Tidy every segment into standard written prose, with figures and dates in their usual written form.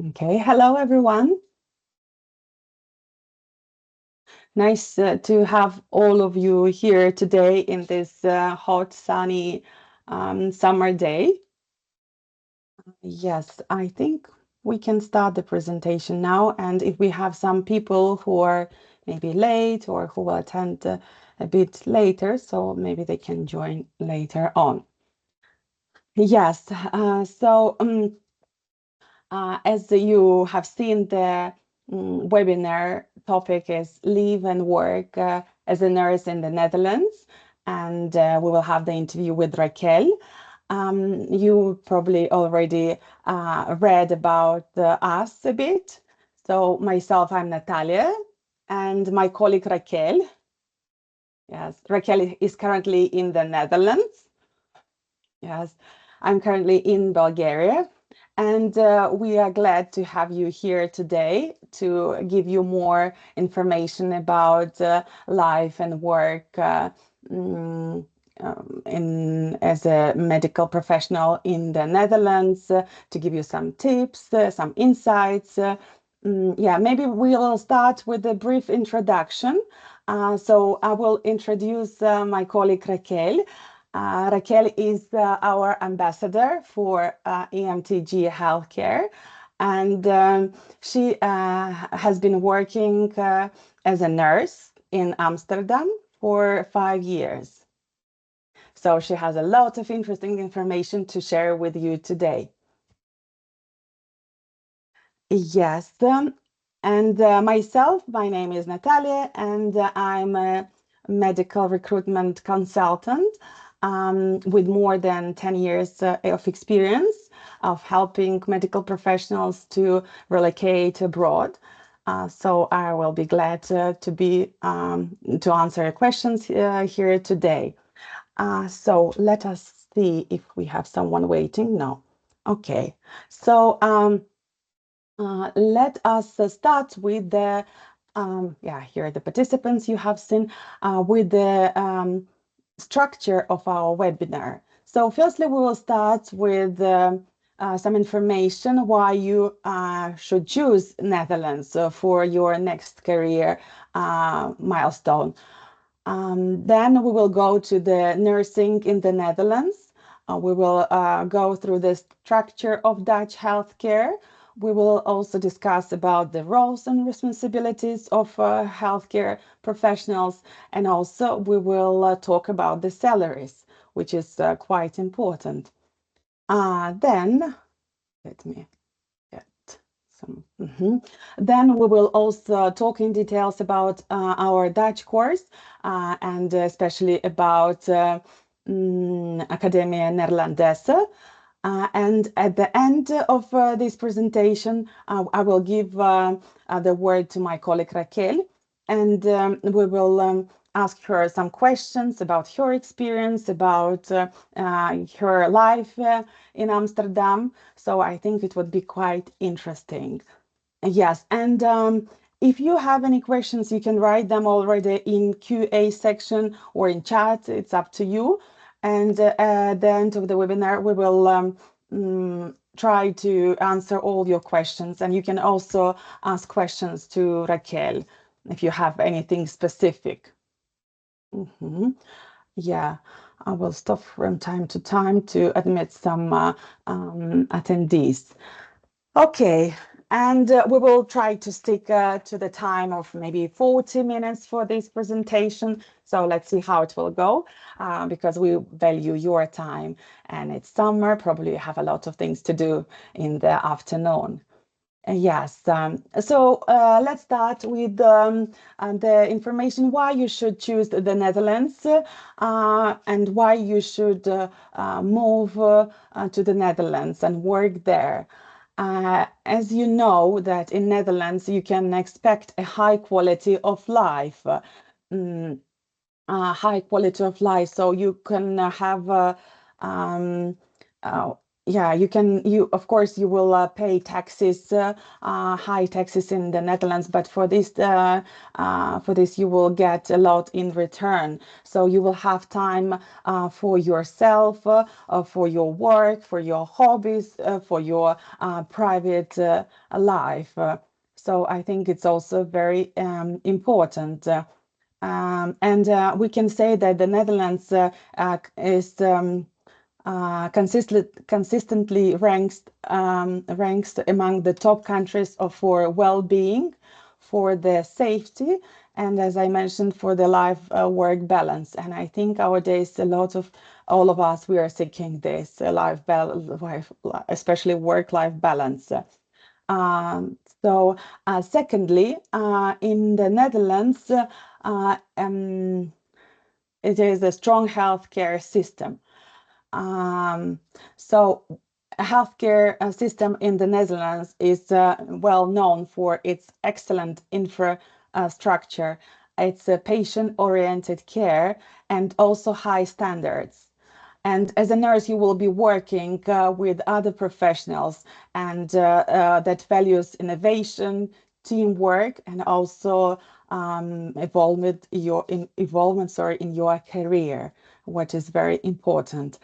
Okay, hello everyone. Nice to have all of you here today in this hot, sunny summer day. Yes, I think we can start the presentation now. And if we have some people who are maybe late or who will attend a bit later, so maybe they can join later on. Yes, as you have seen, the webinar topic is Live and Work as a Nurse in the Netherlands. And we will have the interview with Raquel. You probably already read about us a bit. So myself, I'm Natalia, and my colleague Raquel. Yes, Raquel is currently in the Netherlands. Yes, I'm currently in Bulgaria, and we are glad to have you here today to give you more information about life and work as a medical professional in the Netherlands, to give you some tips, some insights. Yeah, maybe we'll start with a brief introduction. So I will introduce my colleague Raquel. Raquel is our ambassador for EMTG Healthcare, and she has been working as a nurse in Amsterdam for 5 years. So she has a lot of interesting information to share with you today. Yes, and myself, my name is Natalia, and I'm a medical recruitment consultant with more than 10 years of experience of helping medical professionals to relocate abroad. So I will be glad to answer your questions here today. So let us see if we have someone waiting. No. Okay. So let us start with the, yeah, here are the participants you have seen with the structure of our webinar. So firstly, we will start with some information why you should choose Netherlands for your next career milestone. Then we will go to the nursing in the Netherlands. We will go through the structure of Dutch healthcare. We will also discuss about the roles and responsibilities of healthcare professionals, and also we will talk about the salaries, which is quite important. Then, let me get some. Then we will also talk in details about our Dutch course, and especially about Academia Neerlandese. And at the end of this presentation, I will give the word to my colleague Raquel, and we will ask her some questions about her experience, about her life in Amsterdam. So I think it would be quite interesting. Yes, and if you have any questions, you can write them already in QA section or in chat. It's up to you. And at the end of the webinar, we will try to answer all your questions. And you can also ask questions to Raquel if you have anything specific. Yeah, I will stop from time to time to admit some attendees. Okay, and we will try to stick to the time of maybe 40 minutes for this presentation. So let's see how it will go, because we value your time, and it's summer, probably you have a lot of things to do in the afternoon. Yes, so let's start with the information why you should choose the Netherlands and why you should move to the Netherlands and work there. As you know, that in Netherlands you can expect a high quality of life, high quality of life. So you can have um, uh, yeah, of course, you will pay taxes, high taxes in the Netherlands, but for this, you will get a lot in return. So you will have time for yourself, for your work, for your hobbies, for your private life. So I think it's also very important. And we can say that the Netherlands is consistently ranks among the top countries for well-being, for the safety, and as I mentioned, for the life-work balance. And I think nowadays all of us, we are seeking this especially work-life balance. Um, so, secondly, in the Netherlands, it is a strong healthcare system. Um, so a healthcare system in the Netherlands is well known for its excellent infrastructure, its patient-oriented care, and also high standards. And as a nurse, you will be working with other professionals and that values innovation, teamwork, and also involvement in your career, what is very important.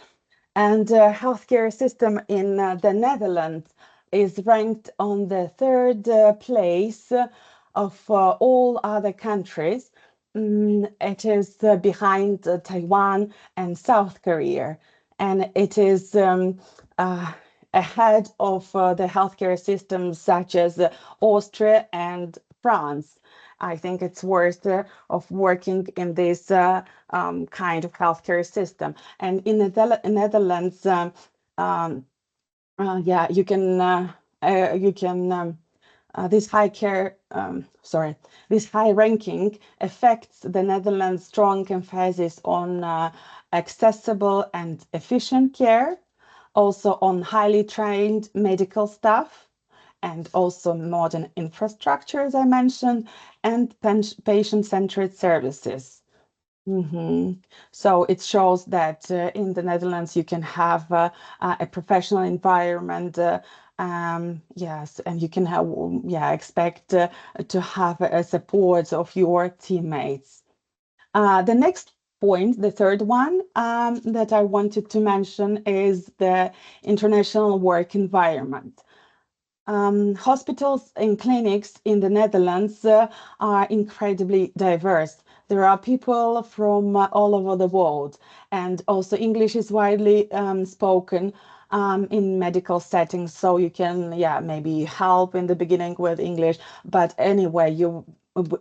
And healthcare system in the Netherlands is ranked on the third place of all other countries. It is behind Taiwan and South Korea, and it is ahead of the healthcare systems such as Austria and France. I think it's worth of working in this kind of healthcare system. And in the Netherlands, yeah, you can this high care, this high ranking affects the Netherlands' strong emphasis on accessible and efficient care, also on highly trained medical staff, and also modern infrastructure, as I mentioned, and patient-centered services. So it shows that in the Netherlands you can have a professional environment, yes, and you can have, expect to have a support of your teammates. The next point, the third one that I wanted to mention is the international work environment. Hospitals and clinics in the Netherlands are incredibly diverse. There are people from all over the world, and also English is widely spoken in medical settings. So you can, maybe help in the beginning with English. But anyway,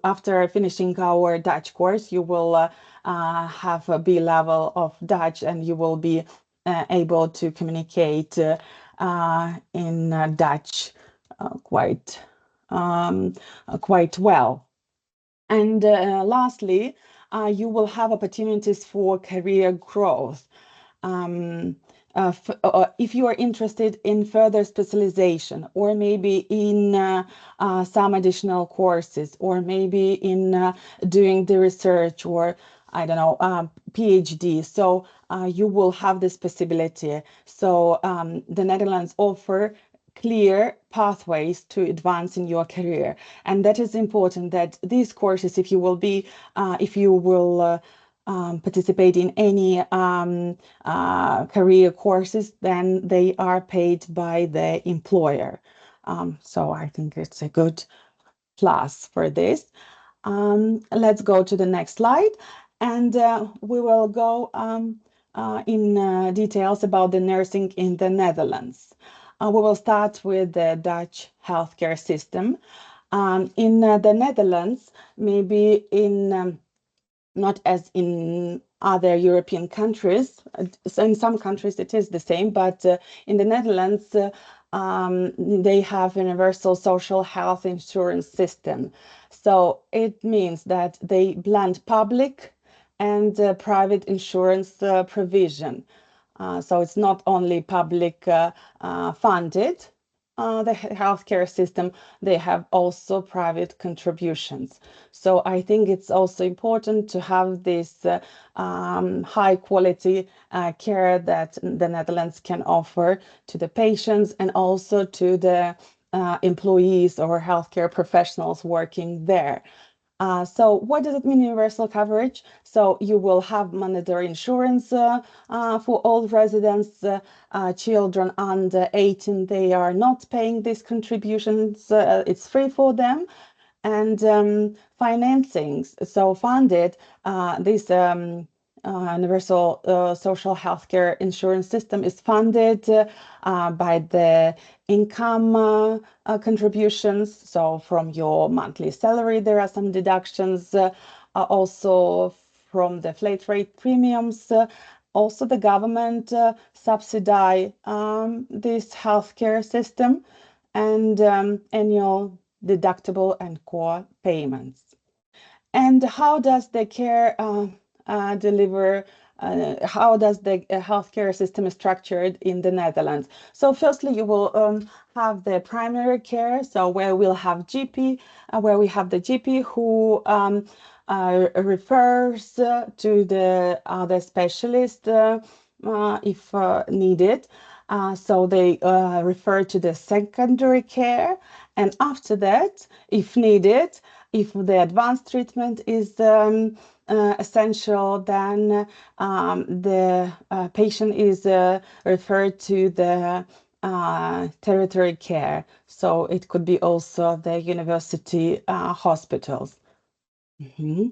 after finishing our Dutch course, you will have a B level of Dutch, and you will be able to communicate in Dutch quite well. And lastly, you will have opportunities for career growth. If you are interested in further specialization, or maybe in some additional courses, or maybe in doing the research, or I don't know, PhD. So you will have this possibility. So the Netherlands offer clear pathways to advance in your career, and that is important. That these courses, if you will participate in any career courses, then they are paid by the employer. So I think it's a good plus for this. Let's go to the next slide, and we will go in details about the nursing in the Netherlands. We will start with the Dutch healthcare system. In the Netherlands, maybe not as in other European countries. So in some countries it is the same, but in the Netherlands, they have universal social health insurance system. So it means that they blend public and private insurance provision. So it's not only public funded, the healthcare system, they have also private contributions. So I think it's also important to have this high quality care that the Netherlands can offer to the patients and also to the employees or healthcare professionals working there. So what does it mean, universal coverage? So you will have mandatory insurance for all residents, children under 18, they are not paying these contributions, it's free for them. And financings, so funded, this universal social healthcare insurance system is funded by the income contributions. So from your monthly salary, there are some deductions, also from the flat rate premiums. Also, the government subsidize this healthcare system and annual deductible and core payments. And how does the care deliver? How does the healthcare system is structured in the Netherlands? So firstly, you will have the primary care, so where we'll have GP, where we have the GP who refers to the other specialist if needed. So they refer to the secondary care, and after that, if needed, if the advanced treatment is essential, then the patient is referred to the territory care. So it could be also the university hospitals. Mm-hmm.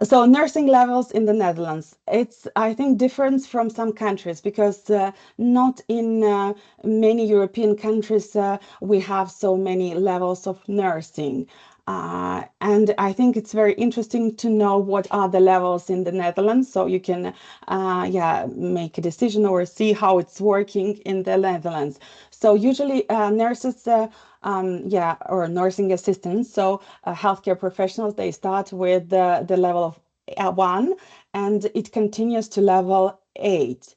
So nursing levels in the Netherlands, it's, I think, different from some countries because not in many European countries we have so many levels of nursing. And I think it's very interesting to know what are the levels in the Netherlands, so you can make a decision or see how it's working in the Netherlands. So usually nurses or nursing assistants, so healthcare professionals, they start with the level of 1 and it continues to level 8.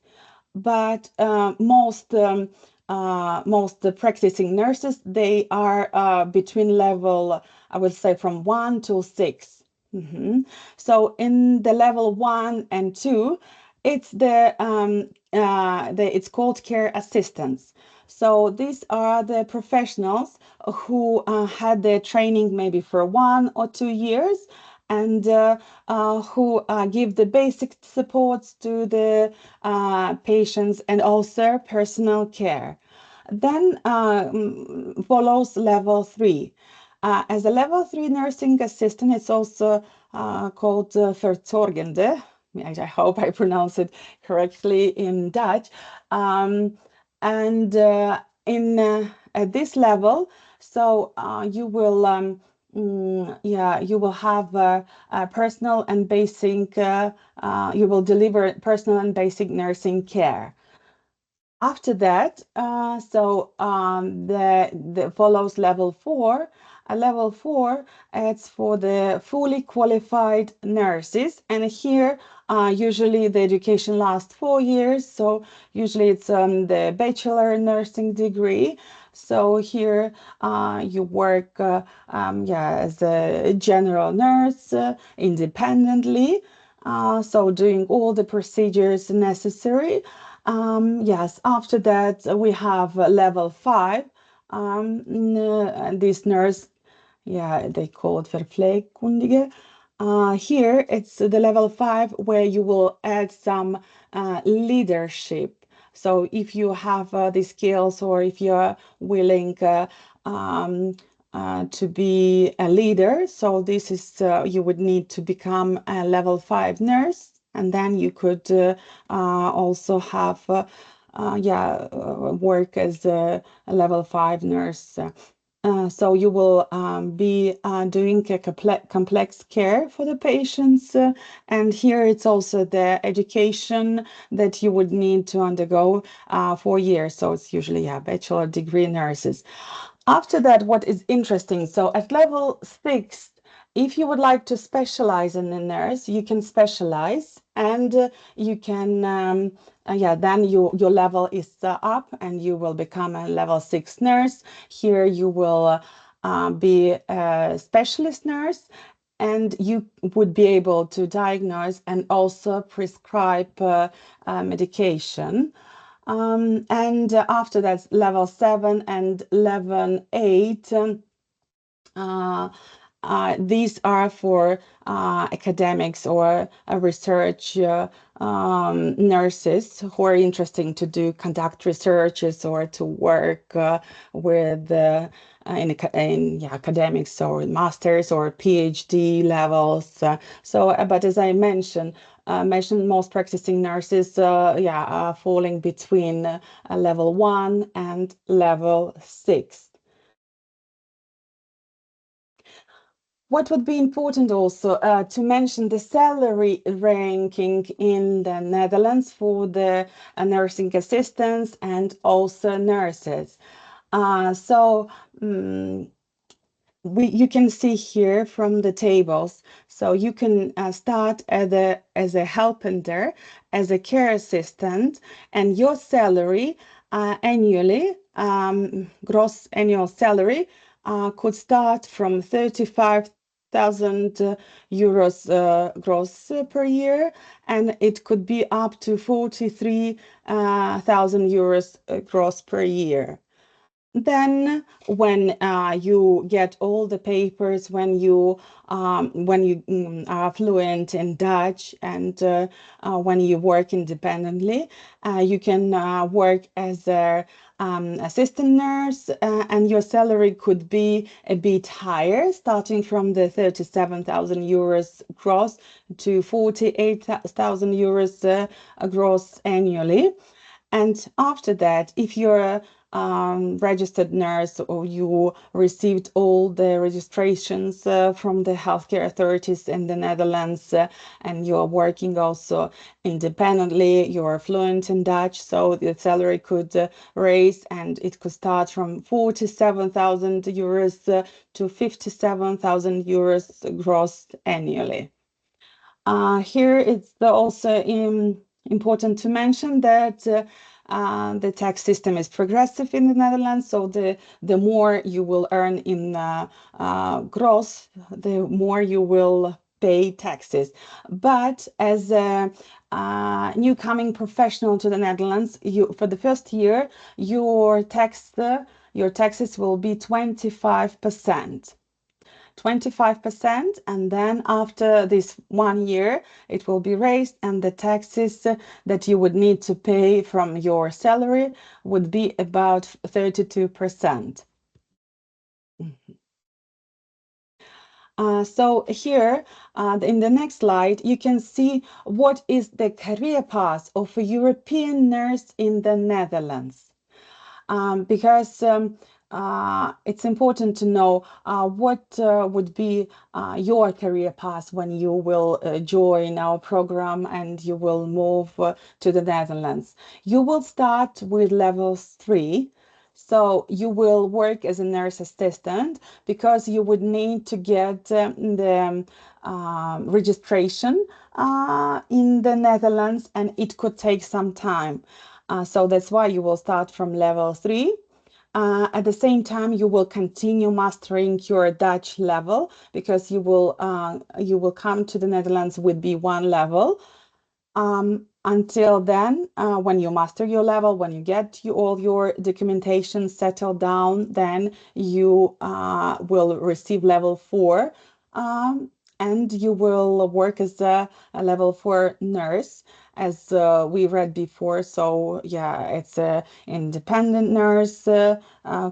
But most practicing nurses, they are between level, I would say, from 1 to 6. So in the level 1 and 2, it's it's called care assistants. So these are the professionals who had their training maybe for 1 or 2 years and who give the basic supports to the patients and also personal care. Then follows level 3. As a level 3 nursing assistant, it's also called verzorgende. I hope I pronounce it correctly in Dutch. And in at this level, so you will you will have personal and basic. You will deliver personal and basic nursing care. After that, the follows level 4. Level 4, it's for the fully qualified nurses, and here usually the education lasts 4 years. So usually it's the bachelor nursing degree. So here you work as a general nurse independently. So doing all the procedures necessary. Yes, after that we have level 5. This nurse, they call it verpleegkundige. Here it's the level 5 where you will add some leadership. So if you have the skills or if you're willing to be a leader, so this is you would need to become a level 5 nurse, and then you could also have work as a level 5 nurse. So you will be doing a complex care for the patients. And here it's also the education that you would need to undergo 4 years. So it's usually a bachelor degree nurses. After that, what is interesting, so at level 6, If you would like to specialize in a nurse, you can specialize, and you can, then your level is up and you will become a level 6 nurse. Here you will be a specialist nurse, and you would be able to diagnose and also prescribe medication. And after that, level 7 and level 8. Uh, these are for academics or research nurses who are interested to conduct researches or to work with in academics or masters or PhD levels. But as I mentioned, most practicing nurses, are falling between level 1 and level 6. What would be important also to mention the salary ranking in the Netherlands for the nursing assistants and also nurses. So you can see here from the tables. So you can start as a helpender, as a care assistant, and your salary annually, gross annual salary, could start from 35,000 euros gross per year, and it could be up to 43,000 euros gross per year. Then, when you get all the papers, when you are fluent in Dutch, and when you work independently, you can work as a assistant nurse, and your salary could be a bit higher, starting from the 37,000 euros gross to 48,000 euros gross annually. And after that, if you're a registered nurse, or you received all the registrations from the healthcare authorities in the Netherlands, and you're working also independently, you're fluent in Dutch, so the salary could raise, and it could start from 47,000 euros to 57,000 euros gross annually. Here it's also important to mention that the tax system is progressive in the Netherlands, so the more you will earn in gross, the more you will pay taxes. But as a new-coming professional to the Netherlands, for the first year, your taxes will be 25%. 25%, and then after this 1 year it will be raised, and the taxes that you would need to pay from your salary would be about 32%. So here in the next slide, you can see what is the career path of a European nurse in the Netherlands. Because it's important to know what would be your career path when you will join our program and you will move to the Netherlands. You will start with level 3. So you will work as a nurse assistant, because you would need to get the registration in the Netherlands, and it could take some time. So that's why you will start from level 3. At the same time, you will continue mastering your Dutch level, because you will come to the Netherlands with B1 level. Until then, when you master your level, when you get all your documentation settled down, then you will receive level 4, and you will work as a level 4 nurse, as we read before. So yeah, it's a independent nurse,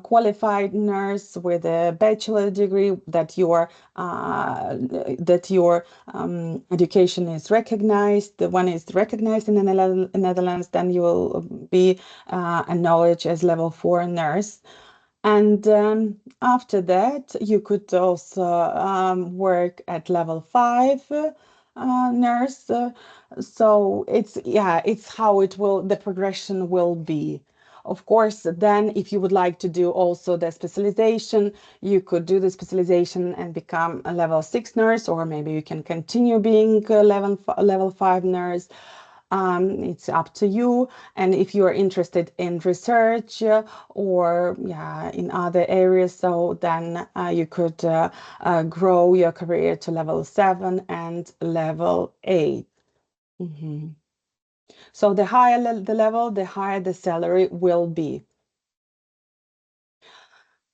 qualified nurse with a bachelor degree, that your education is recognized. When it's recognized in the Netherlands, then you will be acknowledged as level 4 nurse. And after that, you could also work at level 5 nurse. So it's how the progression will be. of course, then if you would like to do also the specialization, you could do the specialization and become a level 6 nurse, or maybe you can continue being a level 5 nurse. It's up to you. And if you are interested in research or in other areas, so then you could grow your career to level 7 and level 8. So the higher the level, the higher the salary will be.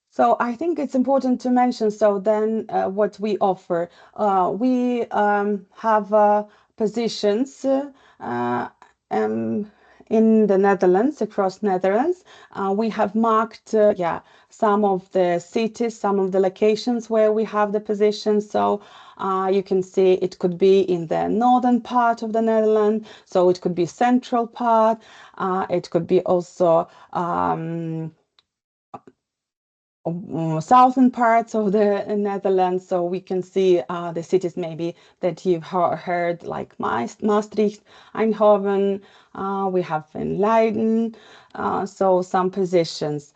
So I think it's important to mention, so then what we offer. We have positions in the Netherlands, across Netherlands. We have marked some of the cities, some of the locations where we have the positions. So you can see it could be in the northern part of the Netherlands, so it could be central part, it could be also southern parts of the Netherlands. So we can see the cities maybe that you've heard, like Maastricht, Eindhoven, we have in Leiden, so some positions.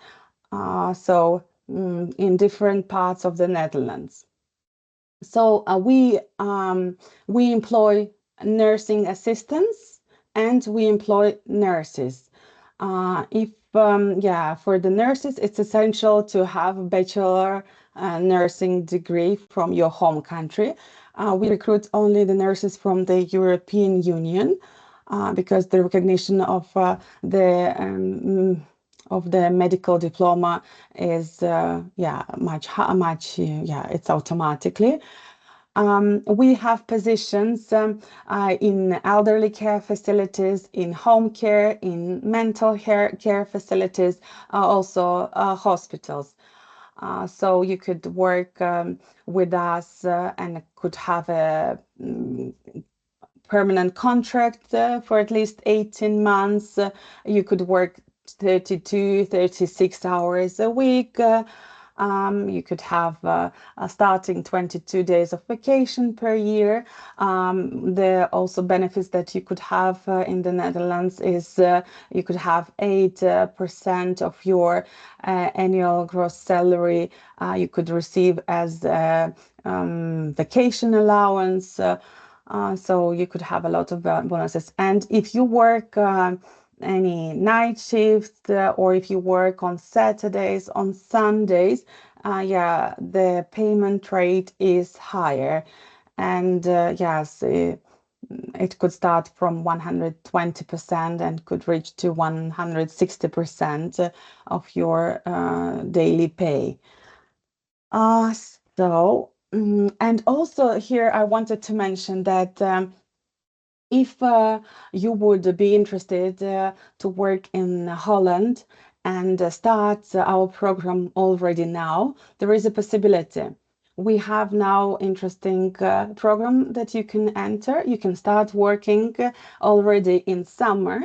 In different parts of the Netherlands. So we employ nursing assistants and we employ nurses. For the nurses, it's essential to have a bachelor nursing degree from your home country. We recruit only the nurses from the European Union because the recognition of the medical diploma is it's automatically. We have positions in elderly care facilities, in home care, in mental care facilities, also hospitals. So you could work with us and could have a permanent contract for at least 18 months. You could work 32, 36 hours a week. You could have starting 22 days of vacation per year. The also benefits that you could have in the Netherlands is you could have 8% of your annual gross salary you could receive as vacation allowance. So you could have a lot of bonuses. And if you work any night shift or if you work on Saturdays, on Sundays, the payment rate is higher. And yes, it could start from 120% and could reach to 160% of your daily pay. And also here I wanted to mention that if you would be interested to work in Holland and start our program already now, there is a possibility. We have now interesting program that you can enter. You can start working already in summer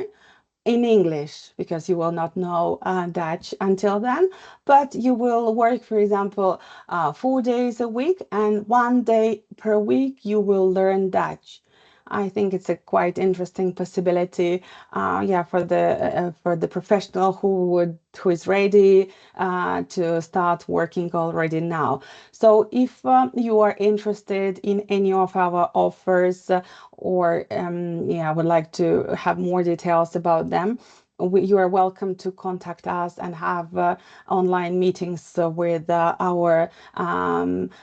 in English, because you will not know Dutch until then, but you will work, for example, 4 days a week, and 1 day per week you will learn Dutch. I think it's a quite interesting possibility, for the professional who is ready to start working already now. So if you are interested in any of our offers or would like to have more details about them, you are welcome to contact us and have online meetings with our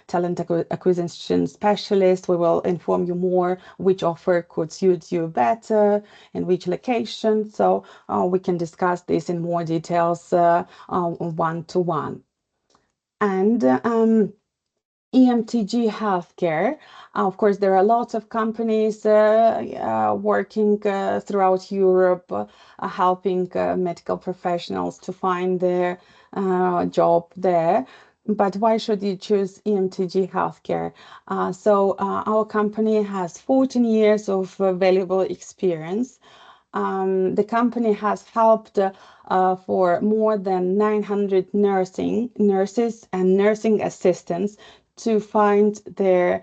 talent acquisition specialist. We will inform you more which offer could suit you better in which location. So we can discuss this in more details one-to-one. And EMTG Healthcare. Of course, there are lots of companies working throughout Europe, helping medical professionals to find their job there. But why should you choose EMTG Healthcare? Our company has 14 years of valuable experience. The company has helped for more than 900 nurses and nursing assistants to find their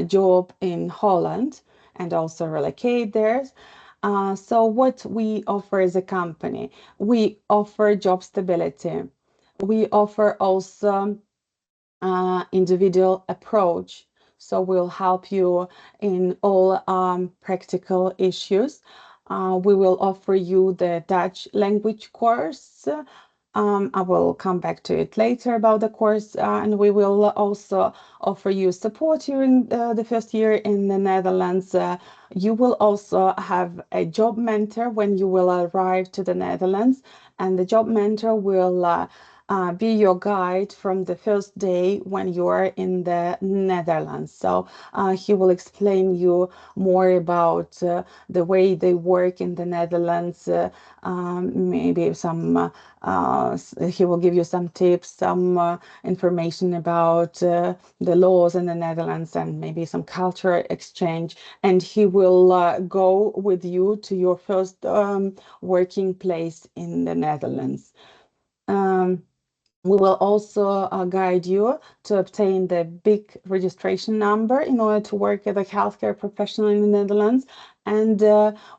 job in Holland and also relocate there. So what we offer as a company, we offer job stability. We offer also individual approach. So we'll help you in all practical issues. We will offer you the Dutch language course. I will come back to it later about the course, and we will also offer you support during the first year in the Netherlands. You will also have a job mentor when you will arrive to the Netherlands, and the job mentor will be your guide from the first day when you are in the Netherlands. So he will explain you more about the way they work in the Netherlands, maybe some he will give you some tips, some information about the laws in the Netherlands and maybe some cultural exchange. And he will go with you to your first working place in the Netherlands. We will also guide you to obtain the big registration number in order to work as a healthcare professional in the Netherlands. And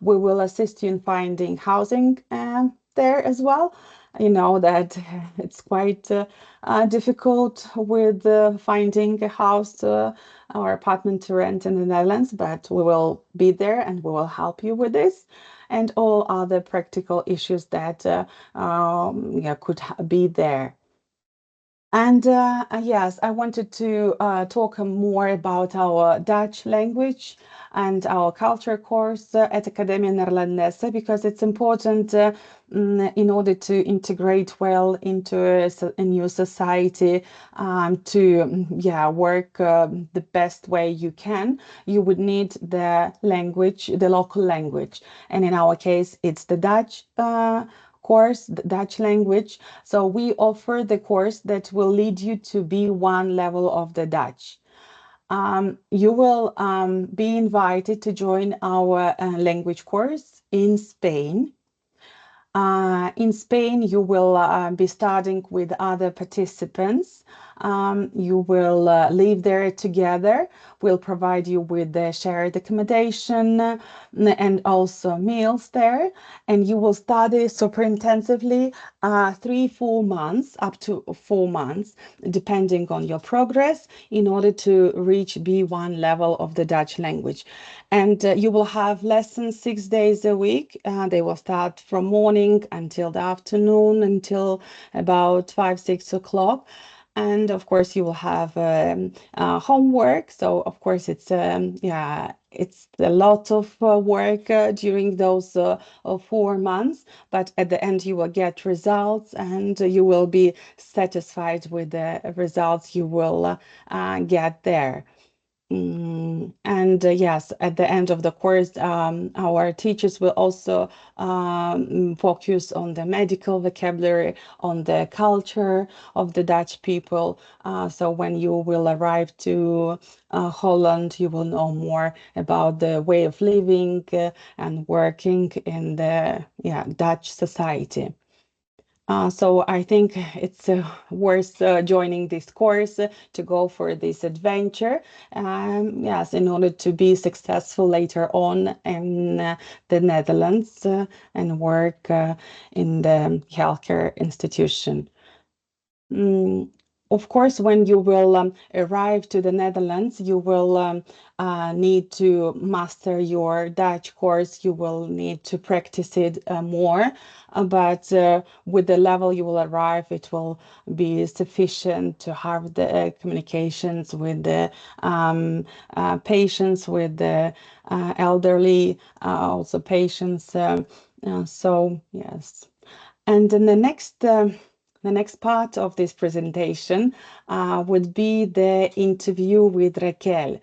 we will assist you in finding housing there as well. You know that it's quite difficult with finding a house or apartment to rent in the Netherlands, but we will be there and we will help you with this and all other practical issues that yeah, could be there. And yes, I wanted to talk more about our Dutch language and our culture course at Academia Neerlandese because it's important in order to integrate well into a new society, to yeah, work the best way you can. You would need the language, the local language. And in our case, it's the Dutch course, the Dutch language. So we offer the course that will lead you to B1 level of the Dutch. You will be invited to join our language course in Spain. In Spain, you will be studying with other participants. You will live there together. We'll provide you with the shared accommodation and also meals there. And you will study super intensively 3 full months, up to 4 months, depending on your progress, in order to reach B1 level of the Dutch language. And you will have lessons 6 days a week. They will start from morning until the afternoon, until about 5, 6 o'clock. And of course, you will have homework. So of course, it's yeah, it's a lot of work during those 4 months. But at the end, you will get results, and you will be satisfied with the results you will get there. And yes, at the end of the course, our teachers will also focus on the medical vocabulary, on the culture of the Dutch people. So when you will arrive to Holland, you will know more about the way of living and working in the Dutch society. So I think it's worth joining this course to go for this adventure. Yes, in order to be successful later on in the Netherlands and work in the healthcare institution. Mm, of course, when you will arrive to the Netherlands, you will need to master your Dutch course. You will need to practice it more. But with the level you will arrive, it will be sufficient to have the communications with the patients, with the elderly, also patients. So, yes. And then the next part of this presentation would be the interview with Raquel.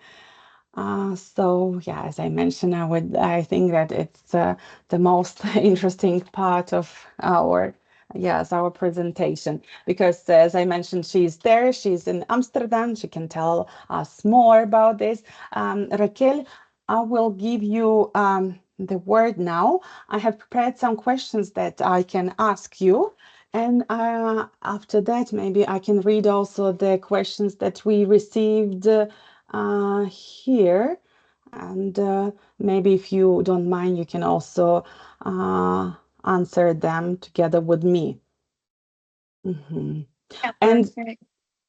So yeah, as I mentioned, I think that it's the most interesting part of our presentation because as I mentioned, she's there, she's in Amsterdam, she can tell us more about this. Raquel, I will give you the word now. I have prepared some questions that I can ask you. And after that, maybe I can read also the questions that we received here. And maybe if you don't mind, you can also answer them together with me. Yeah, And perfect.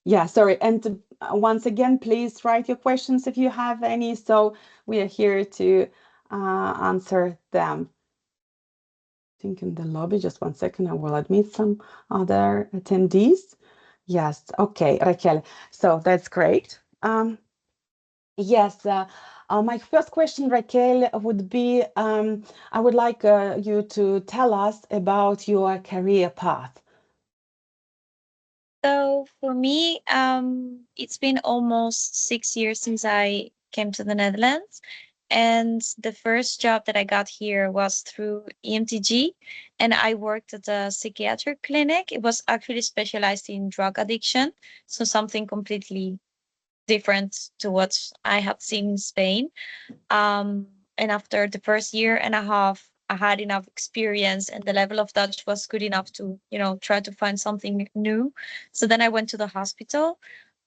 yeah, sorry. And once again, please write your questions if you have any. So we are here to answer them. I think in the lobby, just one second, I will admit some other attendees. Yes, okay, Raquel. So that's great. Yes, my first question, Raquel, would be I would like you to tell us about your career path. So for me, it's been almost 6 years since I came to the Netherlands. And the first job that I got here was through EMTG, and I worked at a psychiatric clinic. It was actually specialized in drug addiction, so something completely different to what I had seen in Spain. Um, and after the first year and a half, I had enough experience and the level of Dutch was good enough to, try to find something new. So then I went to the hospital.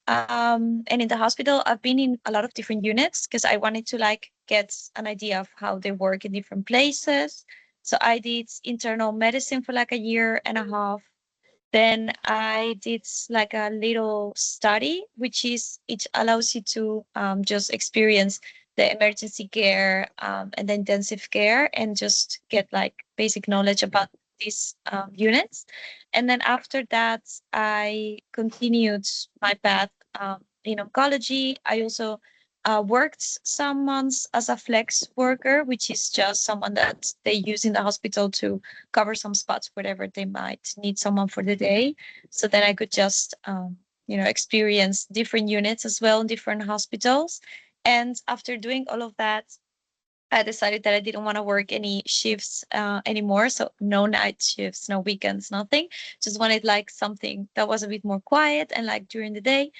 And in the hospital, I've been in a lot of different units because I wanted to like get an idea of how they work in different places. So I did internal medicine for like a year and a half. Then I did like a little study, which is it allows you to just experience the emergency care and the intensive care and just get like basic knowledge about these units. And then after that, I continued my path in oncology. I also worked some months as a flex worker, which is just someone that they use in the hospital to cover some spots wherever they might need someone for the day. So then I could just, experience different units as well in different hospitals. And after doing all of that, I decided that I didn't want to work any shifts anymore. So no night shifts, no weekends, nothing. Just wanted like something that was a bit more quiet and like during the day.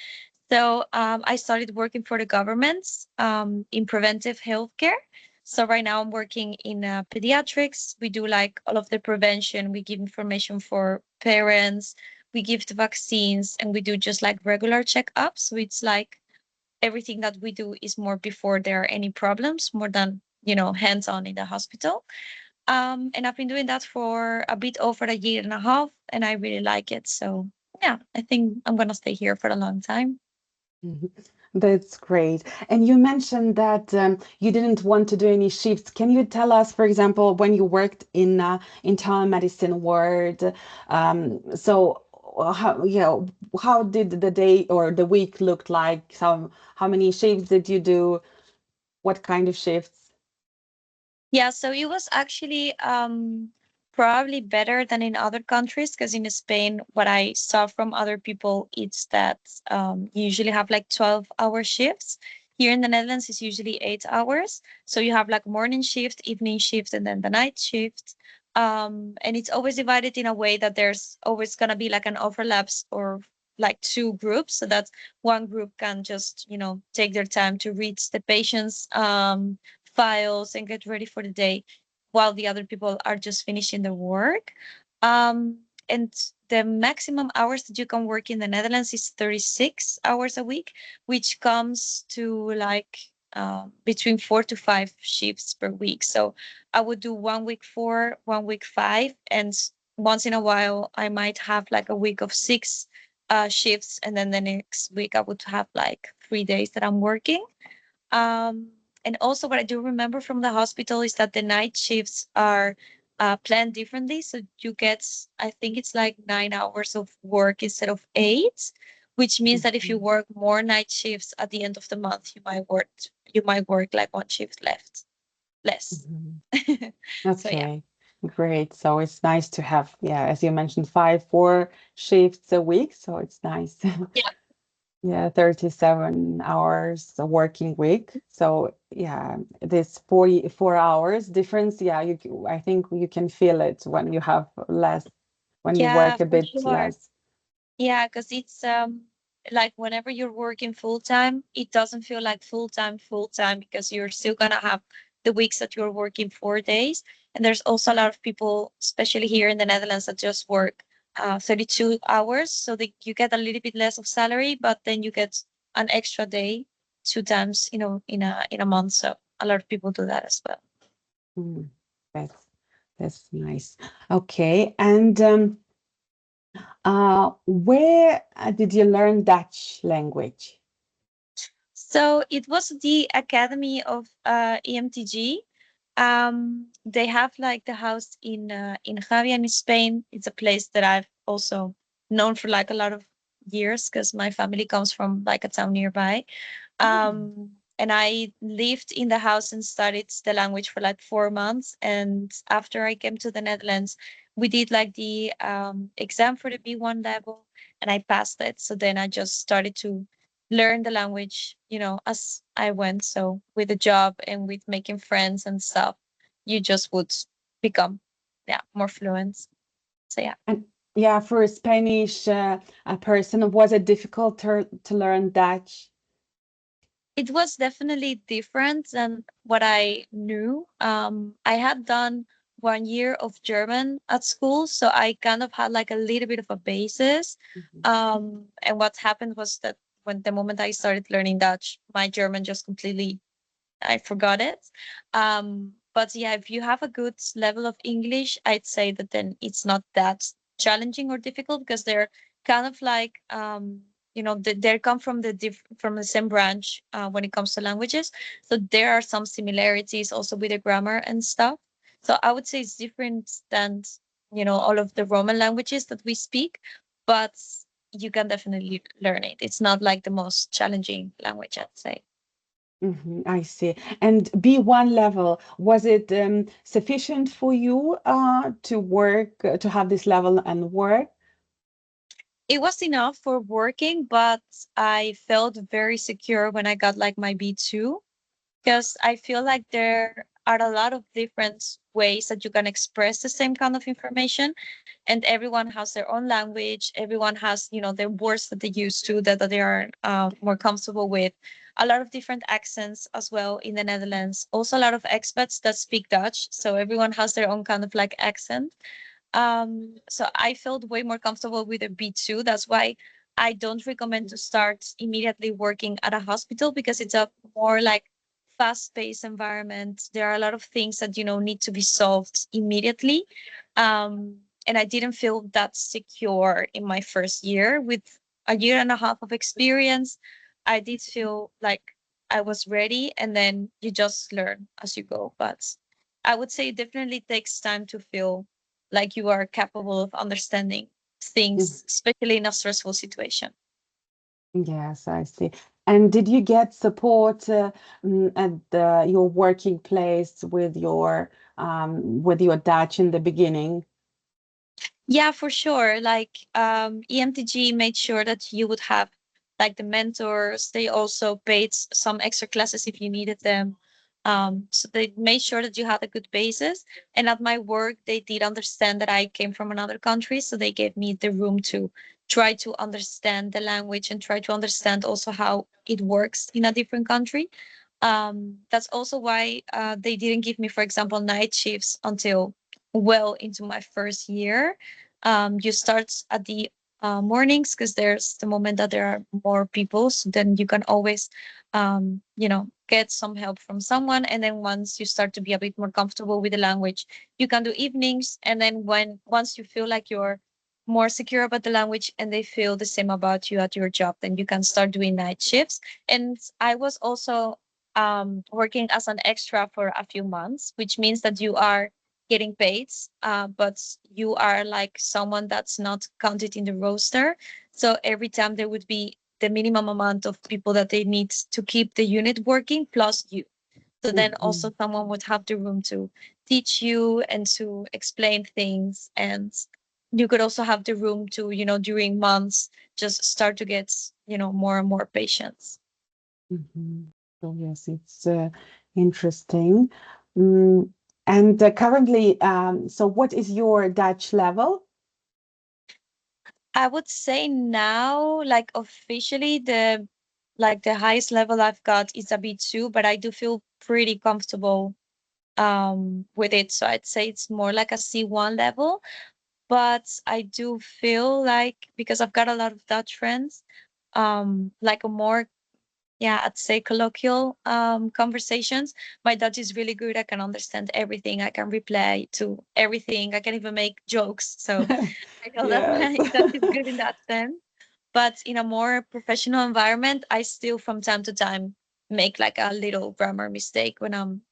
So I started working for the government in preventive healthcare. So right now I'm working in pediatrics. We do like all of the prevention. We give information for parents. We give the vaccines, and we do just like regular checkups. So it's like everything that we do is more before there are any problems, more than hands-on in the hospital. And I've been doing that for a bit over a year and a half, and I really like it. So yeah, I think I'm gonna stay here for a long time. Mhm. That's great. And you mentioned that you didn't want to do any shifts. Can you tell us, for example, when you worked in internal medicine ward, so how did the day or the week look like? How many shifts did you do? What kind of shifts? Yeah, so it was actually probably better than in other countries because in Spain, what I saw from other people, it's that you usually have like 12-hour shifts. Here in the Netherlands, it's usually 8 hours. So you have like morning shift, evening shift, and then the night shift. And it's always divided in a way that there's always gonna be like an overlaps or like two groups, so that one group can just take their time to read the patient's files and get ready for the day while the other people are just finishing their work. And the maximum hours that you can work in the Netherlands is 36 hours a week, which comes to like between 4 to 5 shifts per week. So I would do 1 week 4, 1 week 5, and once in a while I might have like a week of 6 shifts, and then the next week I would have like 3 days that I'm working. Um, and also, what I do remember from the hospital is that the night shifts are planned differently. So you get, I think it's like 9 hours of work instead of eight, which means that if you Mhm. work more night shifts at the end of the month, you might work like one shift left less. Mhm. So yeah. Okay, great. So it's nice to have, yeah, as you mentioned, 4 shifts a week. So it's nice. Yeah. Yeah, 37 hours a working week. So yeah, this 44 hours difference, yeah, I think you can feel it when you have less, when you Yeah, work a for bit sure. less. Yeah, because it's like whenever you're working full time, it doesn't feel like full time because you're still gonna have the weeks that you're working 4 days. And there's also a lot of people, especially here in the Netherlands, that just work 32 hours. So you get a little bit less of salary, but then you get an extra day 2 times, in a month. So a lot of people do that as well. Mm, that's nice. Okay, and where did you learn Dutch language? So it was the Academy of EMTG. They have like the house in Javia in Spain. It's a place that I've also known for like a lot of years because my family comes from like a town nearby. Mm. And I lived in the house and studied the language for like 4 months. And after I came to the Netherlands, we did like the exam for the B1 level, and I passed it. So then I just started to learn the language, as I went. So with the job and with making friends and stuff, you just would become, yeah, more fluent. So yeah. And yeah, for a Spanish a person, was it difficult to learn Dutch? It was definitely different than what I knew. I had done 1 year of German at school, so I kind of had like a little bit of a basis. Mhm. And what happened was that when the moment I started learning Dutch, my German just completely I forgot it. But yeah, if you have a good level of English, I'd say that then it's not that challenging or difficult because they're kind of like they come from from the same branch when it comes to languages. So there are some similarities also with the grammar and stuff. So I would say it's different than all of the Roman languages that we speak, but you can definitely learn it. It's not like the most challenging language, I'd say. I see. And B1 level, was it sufficient for you to work, to have this level and work? It was enough for working, but I felt very secure when I got like my B2 because I feel like there are a lot of different ways that you can express the same kind of information, and everyone has their own language. Everyone has, their words that they use to that they are more comfortable with. A lot of different accents as well in the Netherlands. Also, a lot of expats that speak Dutch, so everyone has their own kind of like accent. So I felt way more comfortable with a B2. That's why I don't recommend to start immediately working at a hospital because it's a more like fast-paced environment. There are a lot of things that need to be solved immediately. And I didn't feel that secure in my first year. With a year and a half of experience, I did feel like I was ready, and then you just learn as you go. But I would say it definitely takes time to feel like you are capable of understanding Mm. things, especially in a stressful situation. Yes, I see. And did you get support at your working place with your Dutch in the beginning? Yeah, for sure. Like EMTG made sure that you would have like the mentors. They also paid some extra classes if you needed them. So they made sure that you had a good basis. And at my work, they did understand that I came from another country, so they gave me the room to try to understand the language and try to understand also how it works in a different country. That's also why they didn't give me, for example, night shifts until well into my first year. You start at the mornings because there's the moment that there are more people, so then you can always get some help from someone, and then once you start to be a bit more comfortable with the language, you can do evenings, and then once you feel like you're more secure about the language and they feel the same about you at your job, then you can start doing night shifts. And I was also working as an extra for a few months, which means that you are getting paid, but you are like someone that's not counted in the roster. So every time there would be the minimum amount of people that they need to keep the unit working plus you. So then also Mhm. someone would have the room to teach you and to explain things. And you could also have the room to, during months, just start to get, more and more patients. Mhm. So yes, it's interesting. Mm, and currently, so what is your Dutch level? I would say now, like officially, the highest level I've got is a B2, but I do feel pretty comfortable with it. So I'd say it's more like a C1 level. But I do feel like because I've got a lot of Dutch friends, like a more yeah, I'd say colloquial conversations. My Dutch is really good. I can understand everything. I can reply to everything. I can even make jokes. So I know that Yes. my Dutch is good in that sense. But in a more professional environment, I still from time to time make like a little grammar mistake when I'm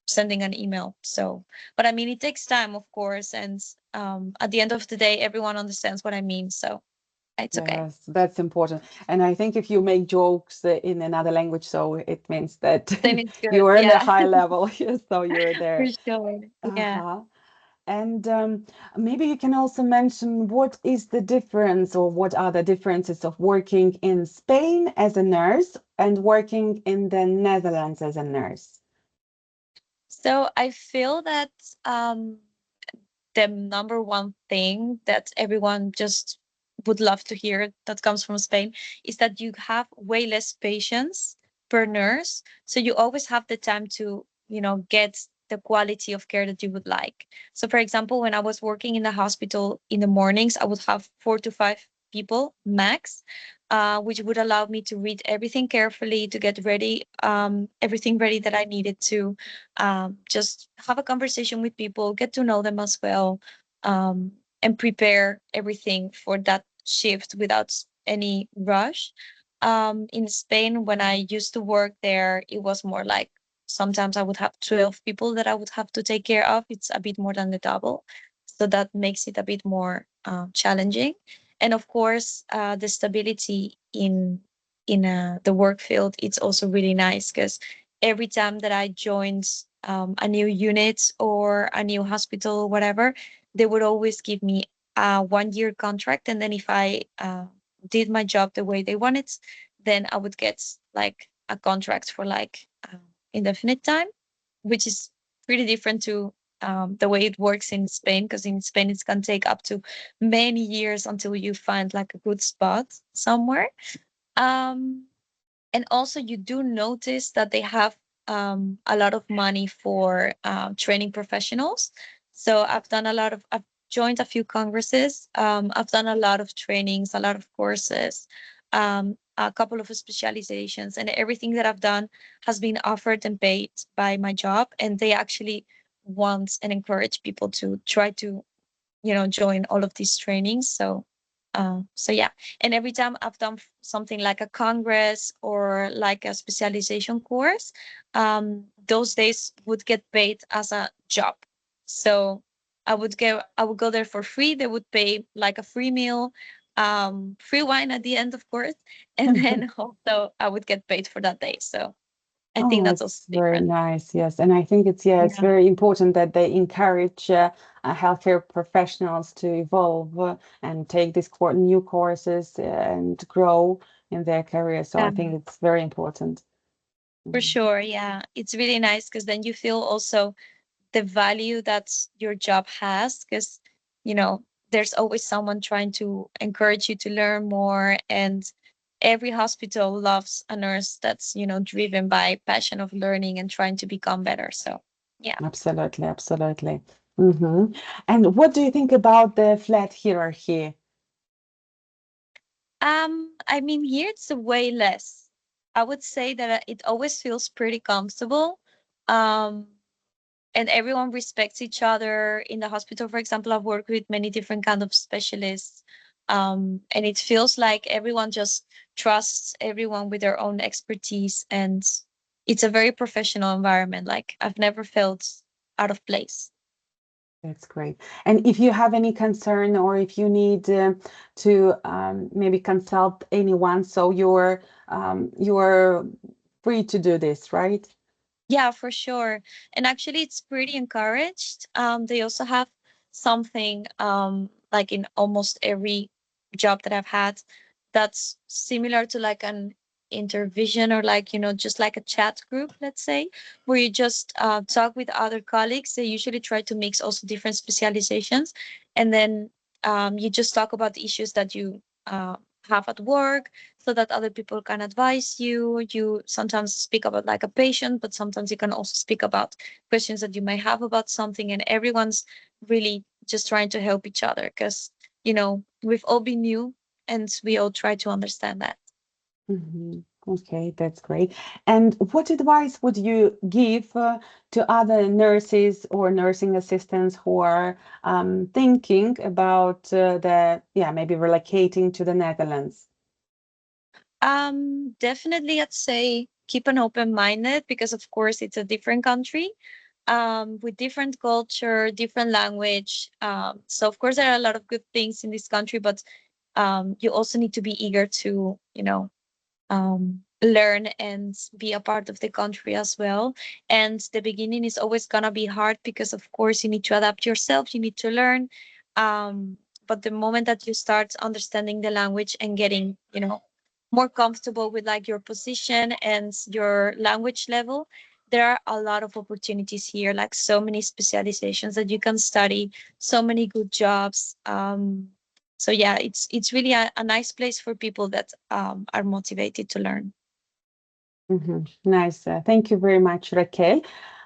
sending an email. So, but I mean, it takes time, of course, and at the end of the day, everyone understands what I mean. So it's okay. Yes, that's important. And I think if you make jokes in another language, so it means that Then it's you good. are in a Yeah, high level, so you're for there. sure. Yeah. Uh-huh. And maybe you can also mention what is the difference or what are the differences of working in Spain as a nurse and working in the Netherlands as a nurse? So I feel that um, the number one thing that everyone just would love to hear that comes from Spain is that you have way less patients per nurse. So you always have the time to, get the quality of care that you would like. So, for example, when I was working in the hospital in the mornings, I would have 4 to 5 people max, which would allow me to read everything carefully, to get ready, everything ready that I needed to, just have a conversation with people, get to know them as well, and prepare everything for that shift without any rush. In Spain, when I used to work there, it was more like sometimes I would have 12 people that I would have to take care of. It's a bit more than the double. So that makes it a bit more challenging. And of course, the stability in the work field, it's also really nice because every time that I joined a new unit or a new hospital, whatever, they would always give me a 1 year contract. And then if I did my job the way they wanted, then I would get like a contract for like indefinite time, which is pretty different to the way it works in Spain, because in Spain it's going to take up to many years until you find like a good spot somewhere. Um, and also you do notice that they have a lot of money for training professionals. So I've joined a few congresses. I've done a lot of trainings, a lot of courses, a couple of specializations, and everything that I've done has been offered and paid by my job. And they actually want and encourage people to try to join all of these trainings. So yeah, and every time I've done something like a congress or like a specialization course, those days would get paid as a job. So I would go there for free. They would pay like a free meal, free wine at the end, of course, and then also I would get paid for that day. So I think Oh, that's also it's very different. nice. Yes. And I think it's, yeah, it's Yeah. very important that they encourage healthcare professionals to evolve and take these new courses and grow in their career. So I think it's very important. For Mhm. sure, yeah. It's really nice because then you feel also the value that your job has, because, you know, there's always someone trying to encourage you to learn more. And every hospital loves a nurse that's, driven by passion of learning and trying to become better. So, yeah. Absolutely, absolutely. And what do you think about the flat hierarchy? I mean, here it's way less. I would say that it always feels pretty comfortable. Um, and everyone respects each other in the hospital. For example, I've worked with many different kind of specialists, and it feels like everyone just trusts everyone with their own expertise, and it's a very professional environment. Like I've never felt out of place. That's great. And if you have any concern or if you need to maybe consult anyone, so you're free to do this, right? Yeah, for sure. And actually, it's pretty encouraged. They also have something like in almost every job that I've had that's similar to like an intervision, or like, just like a chat group, let's say, where you just talk with other colleagues. They usually try to mix also different specializations. And then you just talk about the issues that you have at work, so that other people can advise you. You sometimes speak about like a patient, but sometimes you can also speak about questions that you may have about something. And everyone's really just trying to help each other because, we've all been new and we all try to understand that. Mhm. Okay, that's great. And what advice would you give to other nurses or nursing assistants who are thinking about maybe relocating to the Netherlands? Definitely, I'd say keep an open minded because, of course, it's a different country with different culture, different language. So, of course, there are a lot of good things in this country, but you also need to be eager to, learn and be a part of the country as well. And the beginning is always gonna be hard because, of course, you need to adapt yourself, you need to learn. Um, but the moment that you start understanding the language and getting, more comfortable with like your position and your language level, there are a lot of opportunities here, like so many specializations that you can study, so many good jobs. So yeah, it's really a nice place for people that are motivated to learn. Nice. Thank you very much, Raquel.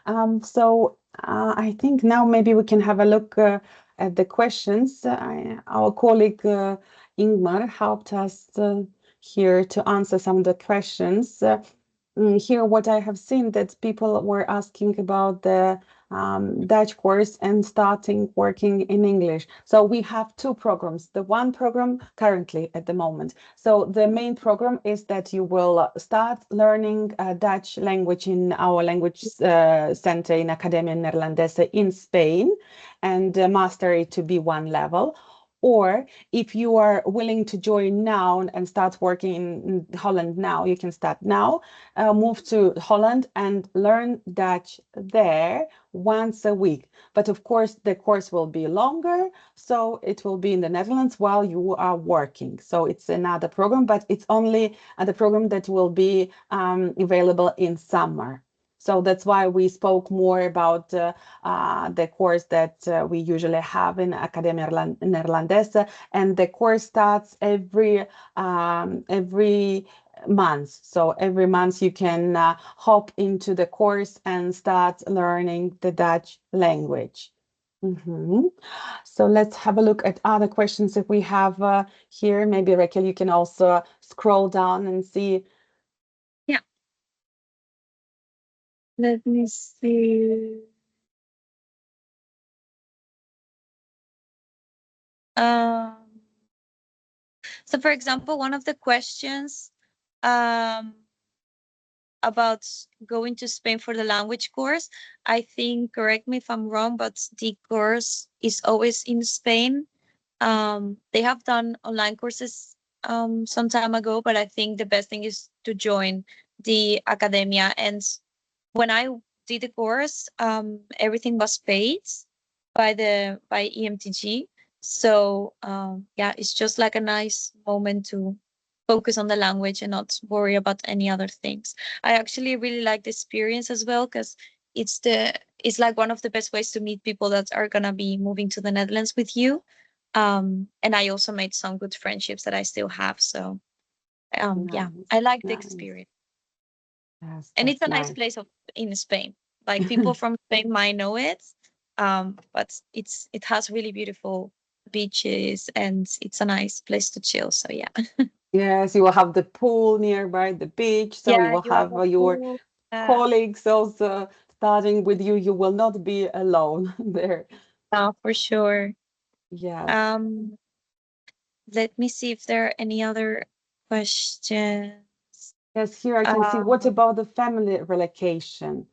I think now maybe we can have a look at the questions. Our colleague Ingmar helped us here to answer some of the questions. Here, what I have seen that people were asking about the Dutch course and starting working in English. So we have two programs. The one program currently at the moment. So the main program is that you will start learning Dutch language in our language center in Academia Neerlandesa in Spain and master it to B1 level. Or if you are willing to join now and start working in Holland now, you can start now, move to Holland and learn Dutch there once a week. But of course, the course will be longer, so it will be in the Netherlands while you are working. So it's another program, but it's only the program that will be available in summer. So that's why we spoke more about the course that we usually have in Academia Neerlandesa, and the course starts every month. So every month you can hop into the course and start learning the Dutch language. So let's have a look at other questions that we have here. Maybe Raquel, you can also scroll down and see. Yeah, let me see. Um, so, for example, one of the questions um, about going to Spain for the language course, I think, correct me if I'm wrong, but the course is always in Spain. They have done online courses some time ago, but I think the best thing is to join the academia. And when I did the course, everything was paid by EMTG. So yeah, it's just like a nice moment to focus on the language and not worry about any other things. I actually really like the experience as well because it's like one of the best ways to meet people that are gonna be moving to the Netherlands with you. And I also made some good friendships that I still have. So yeah, Nice, I like the nice. experience. Yes, And it's that's a nice nice. place in Spain. Like people from Spain might know it, but it has really beautiful beaches and it's a nice place to chill. So yeah, Yes, you will have the pool nearby the beach, so you yeah, will you have have a your pool. colleagues also starting with you. You will not be alone there. No, for sure. Yes. Um, Let me see if there are any other questions. Yes, here I can see. What Um, about the family relocation?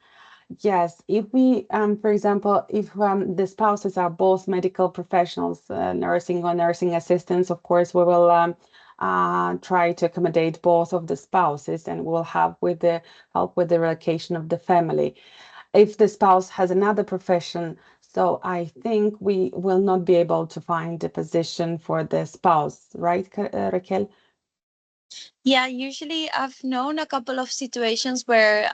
Yes, if we, for example, if the spouses are both medical professionals, nursing or nursing assistants, of course, we will try to accommodate both of the spouses and we'll have with the help with the relocation of the family. If the spouse has another profession, so I think we will not be able to find a position for the spouse, right, Raquel? Yeah, usually I've known a couple of situations where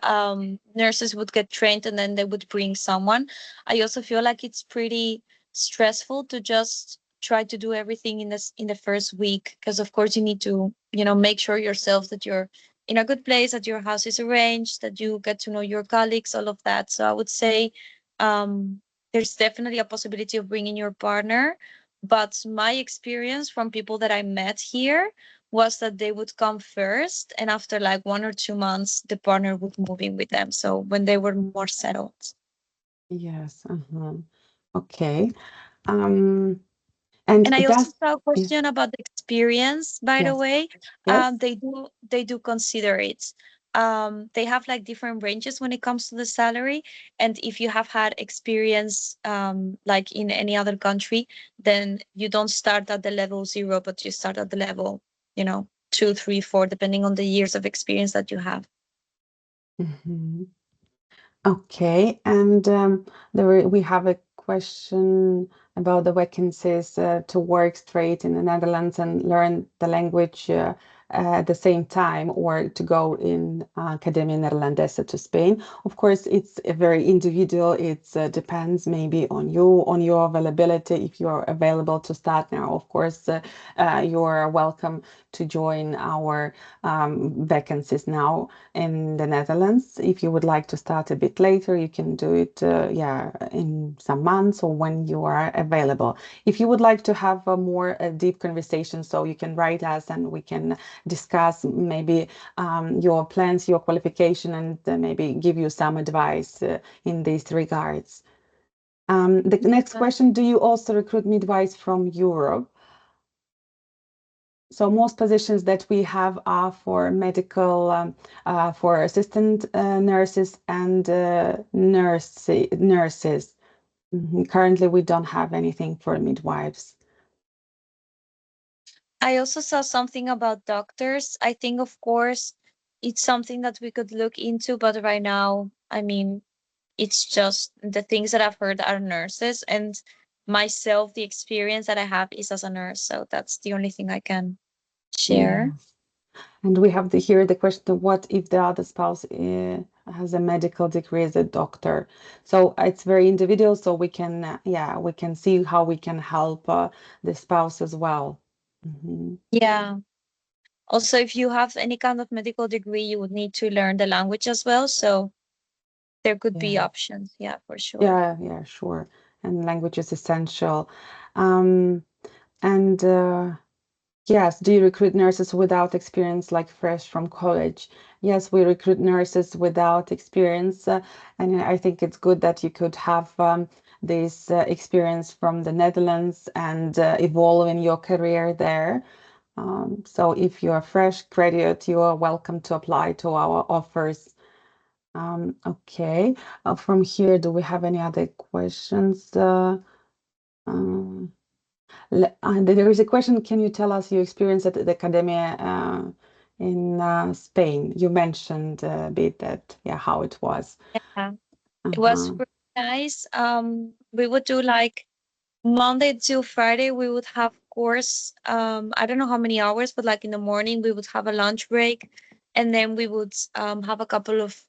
nurses would get trained and then they would bring someone. I also feel like it's pretty stressful to just try to do everything in the first week because of course you need to, make sure yourself that you're in a good place, that your house is arranged, that you get to know your colleagues, all of that. So I would say there's definitely a possibility of bringing your partner, but my experience from people that I met here was that they would come first, and after like 1 or 2 months, the partner would move in with them. So when they were more settled. Yes. Okay. Um, and And I also that's saw a yeah, question about the experience, by the yes, way. yes. They do consider it. They have like different ranges when it comes to the salary. And if you have had experience like in any other country, then you don't start at the level 0, but you start at the level, 2, 3, 4, depending on the years of experience that you have. Mhm. Okay, and we have a question about the vacancies to work straight in the Netherlands and learn the language at the same time, or to go in Academia Neerlandesa to Spain. Of course, it's a very individual. It depends maybe on you, on your availability. If you're available to start now, of course, you're welcome to join our vacancies now in the Netherlands. If you would like to start a bit later, you can do it, yeah, in some months or when you are available. If you would like to have a more deep conversation, so you can write us and we can discuss maybe your plans, your qualification, and maybe give you some advice in these regards. The next question, do you also recruit midwives from Europe? So most positions that we have are for medical, for assistant nurses and nurses. Currently, we don't have anything for midwives. I also saw something about doctors. I think, of course, it's something that we could look into, but right now, I mean, it's just the things that I've heard are nurses, and myself, the experience that I have is as a nurse. So that's the only thing I can share. Yes. And we have here the question, what if the other spouse has a medical degree as a doctor? So it's very individual, so we can, yeah, we can see how we can help the spouse as well. Mhm. Yeah. Also, if you have any kind of medical degree, you would need to learn the language as well. So there could be Yeah. options. Yeah, for sure. Yeah, sure. And language is essential. Um, and yes, do you recruit nurses without experience, like fresh from college? Yes, we recruit nurses without experience, and I think it's good that you could have this experience from the Netherlands and evolve in your career there. So if you're a fresh graduate, you are welcome to apply to our offers. Okay. From here, do we have any other questions? Um, there is a question. Can you tell us your experience at the Academia in Spain? You mentioned a bit that, yeah, how it was. Yeah, it was Uh-huh. pretty nice. We would do like Monday till Friday, we would have course. I don't know how many hours, but like in the morning, we would have a lunch break, and then we would have a couple of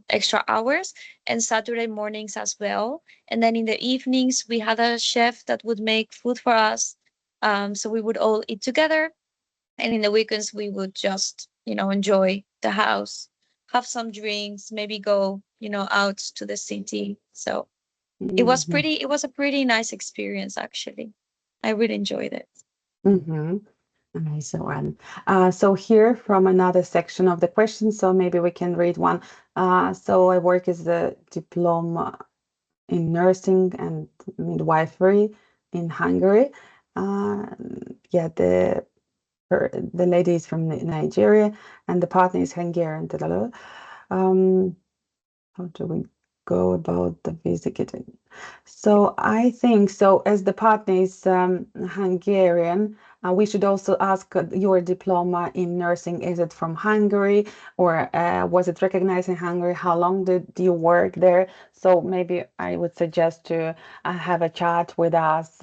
extra hours, and Saturday mornings as well. And then in the evenings, we had a chef that would make food for us. So we would all eat together, and in the weekends, we would just enjoy the house, have some drinks, maybe go out to the city. So Mhm. it was a pretty nice experience, actually. I really enjoyed it. Mm-hmm. Nice one. So here from another section of the question, so maybe we can read one. So I work as a diploma in nursing and midwifery in Hungary. Uh, yeah, the lady is from Nigeria and the partner is Hungarian. Da, da, da. How do we go about the visa getting? So I think so. As the partner is Hungarian, we should also ask your diploma in nursing. Is it from Hungary or was it recognized in Hungary? How long did you work there? So maybe I would suggest to have a chat with us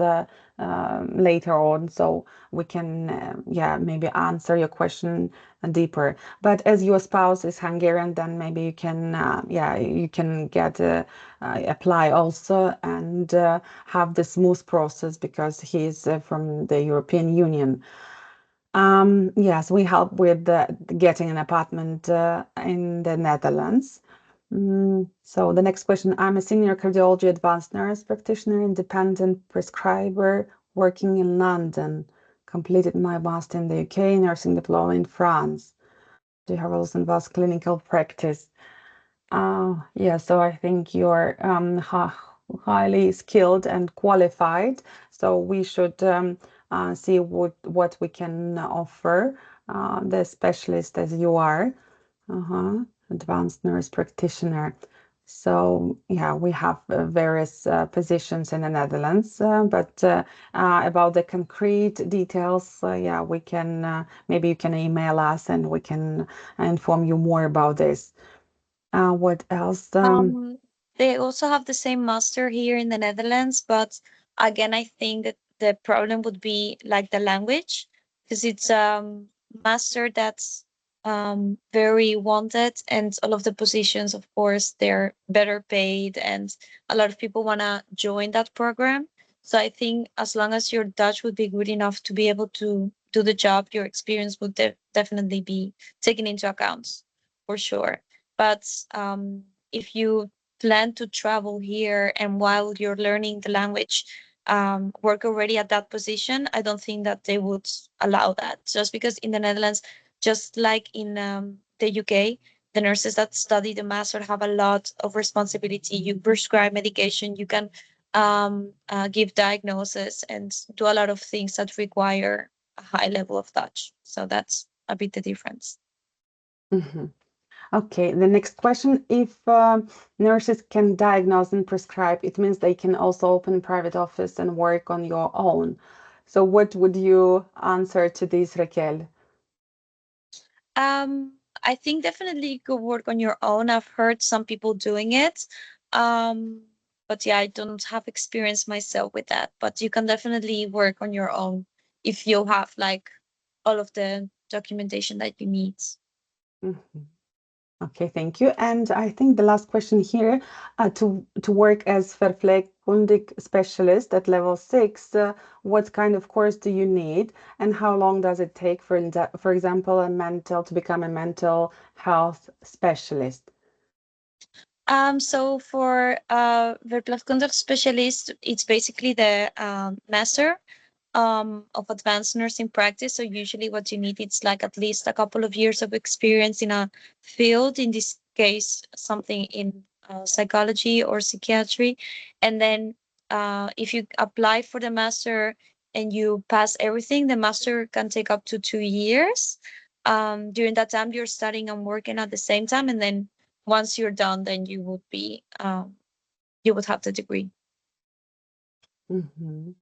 later on, so we can, yeah, maybe answer your question deeper. But as your spouse is Hungarian, then maybe you can, yeah, you can get apply also and have the smooth process because he's from the European Union. Yes, we help with getting an apartment in the Netherlands. So the next question, I'm a senior cardiology advanced nurse practitioner, independent prescriber working in London. completed my master in the UK, nursing diploma in France. Do you have also vast clinical practice? Yeah, so I think you're highly skilled and qualified. So we should see what we can offer the specialist as you are. Advanced nurse practitioner. So yeah, we have various positions in the Netherlands, but about the concrete details, yeah, we can maybe you can email us and we can inform you more about this. What else? They also have the same master here in the Netherlands, but again, I think that the problem would be like the language, because it's master that's very wanted, and all of the positions, of course, they're better paid, and a lot of people want to join that program. So I think as long as your Dutch would be good enough to be able to do the job, your experience would definitely be taken into account for sure. But if you plan to travel here and while you're learning the language, work already at that position, I don't think that they would allow that. Just because in the Netherlands, just like in the UK, the nurses that study the master have a lot of responsibility. You prescribe medication, you can give diagnosis and do a lot of things that require a high level of touch. So that's a bit the difference. Mhm. Okay, the next question. If nurses can diagnose and prescribe, it means they can also open private office and work on your own. So what would you answer to this, Raquel? I think definitely you could work on your own. I've heard some people doing it. Um, but yeah, I don't have experience myself with that. But you can definitely work on your own if you have like all of the documentation that you need. Mhm. Okay, thank you. And I think the last question here, to work as verpleegkundig specialist at level 6, what kind of course do you need, and how long does it take for example, to become a mental health specialist? So for verpleegkundig specialist, it's basically the master of advanced nursing practice. So usually what you need is like at least a couple of years of experience in a field, in this case, something in psychology or psychiatry. And then if you apply for the master and you pass everything, the master can take up to 2 years. During that time, you're studying and working at the same time. And then once you're done, then you would have the degree. Mhm.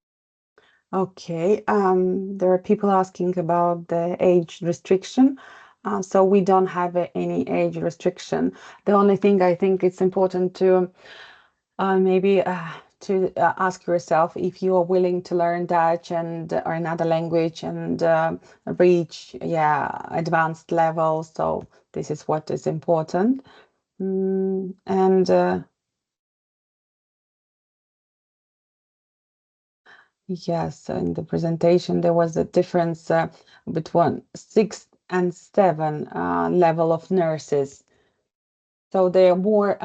Okay, there are people asking about the age restriction. So we don't have any age restriction. The only thing I think it's important to maybe to ask yourself if you are willing to learn Dutch and or another language and reach, yeah, advanced level. So this is what is important. And yes, in the presentation, there was a difference between 6 and 7 level of nurses. So they are more,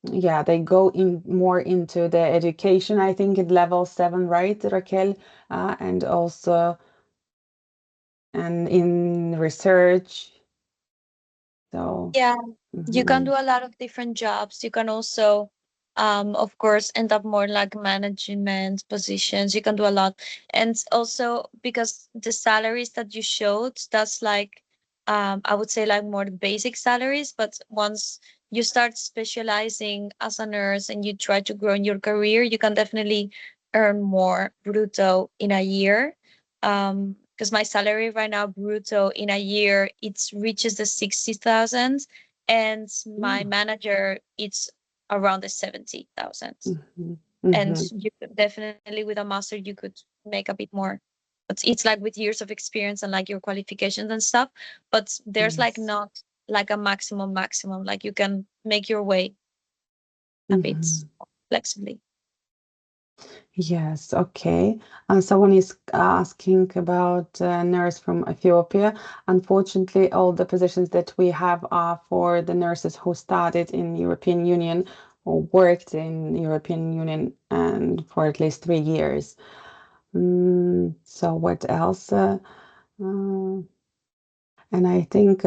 yeah, they go in more into the education, I think at level 7, right, Raquel? And also and in research. So, Yeah, you can mhm, do a lot of different jobs. You can also, of course, end up more like management positions. You can do a lot. And also because the salaries that you showed, that's like, I would say like more the basic salaries. But once you start specializing as a nurse and you try to grow in your career, you can definitely earn more brutto in a year. Because my salary right now brutto in a year it reaches the 60,000, and my mm, manager it's around the 70,000. mhm, And mhm, you could definitely with a master you could make a bit more, but it's like with years of experience and like your qualifications and stuff. But there's like yes. not like a maximum, like you can make your way a bit Mhm. flexibly. Yes, okay. Someone is asking about a nurse from Ethiopia. Unfortunately, all the positions that we have are for the nurses who started in European Union or worked in European Union and for at least 3 years. So what else? And I think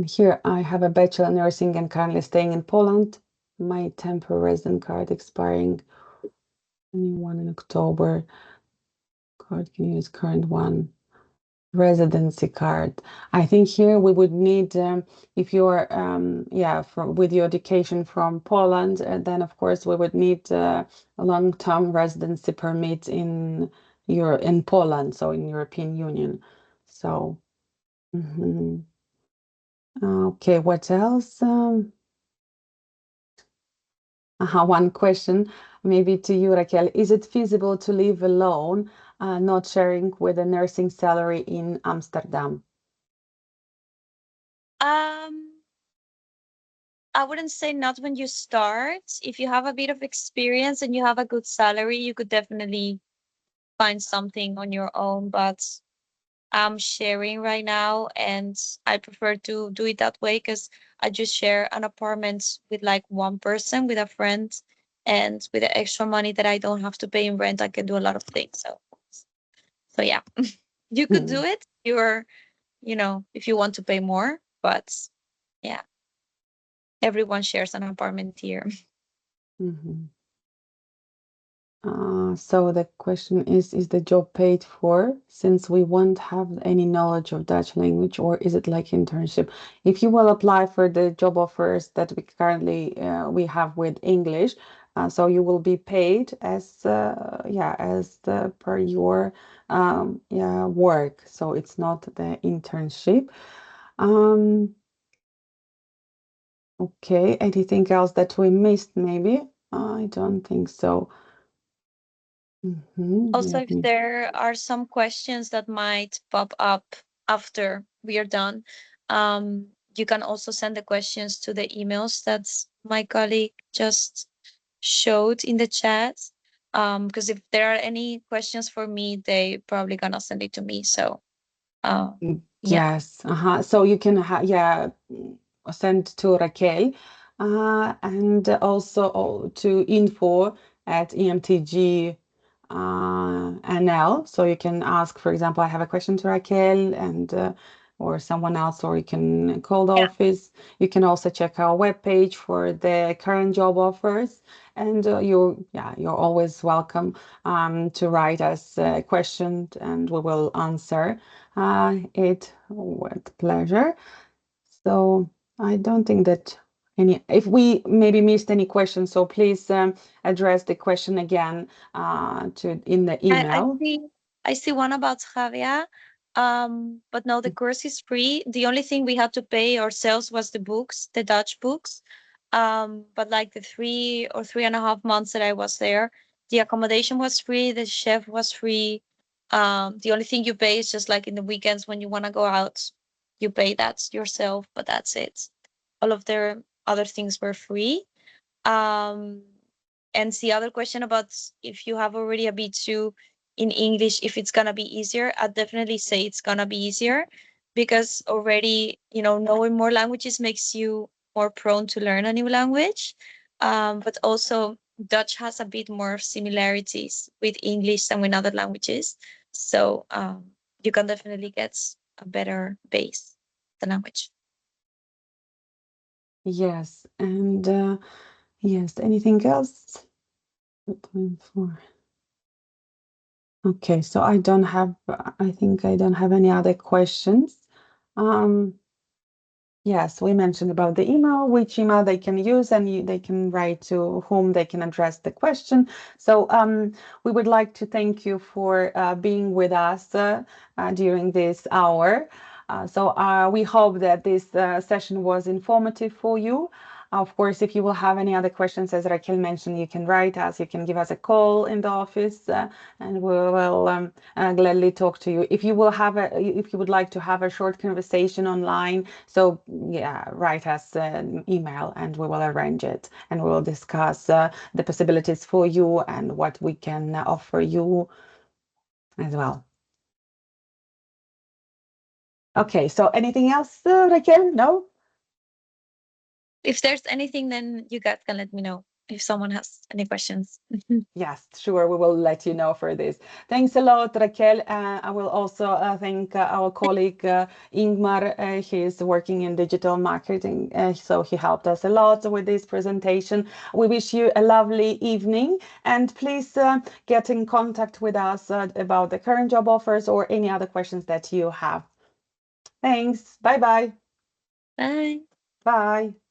here I have a bachelor in nursing and currently staying in Poland. My temporary resident card expiring 21 in October. Card can use current one. Residency card. I think here we would need, if you're, with your education from Poland, then of course we would need a long-term residency permit in Poland, so in European Union. So, okay, what else? One question maybe to you, Raquel. Is it feasible to live alone, not sharing with a nursing salary in Amsterdam? I wouldn't say not when you start. If you have a bit of experience and you have a good salary, you could definitely find something on your own. But I'm sharing right now, and I prefer to do it that way because I just share an apartment with like one person, with a friend, and with the extra money that I don't have to pay in rent, I can do a lot of things. So yeah, you could do it. If you want to pay more, but yeah, everyone shares an apartment here. So the question is the job paid for since we won't have any knowledge of Dutch language, or is it like internship? If you will apply for the job offers that we currently we have with English, so you will be paid as per your work. So it's not the internship. Okay, anything else that we missed maybe? I don't think so. Also, Let if me. there are some questions that might pop up after we are done, you can also send the questions to the emails that my colleague just showed in the chat. Because if there are any questions for me, they probably gonna send it to me. So, yeah. Yes, so you can send to Raquel, and also to info at EMTG NL. So you can ask, for example, I have a question to Raquel and or someone else, or you can call the Yeah. office. You can also check our webpage for the current job offers, and you're always welcome to write us a question, and we will answer it with pleasure. So I don't think that if we maybe missed any questions, so please address the question again in the I email. see I see one about Javier. But no, the course is free. The only thing we had to pay ourselves was the books, the Dutch books. But like the 3 or 3.5 months that I was there, the accommodation was free, the chef was free. The only thing you pay is just like in the weekends when you want to go out, you pay that yourself, but that's it. All of their other things were free. Um, and the other question about if you have already a B2 in English, if it's gonna be easier, I'd definitely say it's gonna be easier because already, knowing more languages makes you more prone to learn a new language. But also Dutch has a bit more similarities with English than with other languages. So you can definitely get a better base, the language. Yes, and yes, anything else? Okay, so I think I don't have any other questions. Um, Yes, we mentioned about the email, which email they can use, and they can write to whom they can address the question. So we would like to thank you for being with us during this hour. We hope that this session was informative for you. Of course, if you will have any other questions, as Raquel mentioned, you can write us, you can give us a call in the office, and we will gladly talk to you. If you would like to have a short conversation online, so yeah, write us an email and we will arrange it, and we will discuss the possibilities for you and what we can offer you as well. Okay, so anything else, Raquel? No? If there's anything, then you guys can let me know. if someone has any questions. Yes, sure. We will let you know for this. Thanks a lot, Raquel. I will also thank our colleague Ingmar. He's working in digital marketing, so he helped us a lot with this presentation. We wish you a lovely evening, and please get in contact with us about the current job offers or any other questions that you have. Thanks. Bye-bye. Bye. Bye.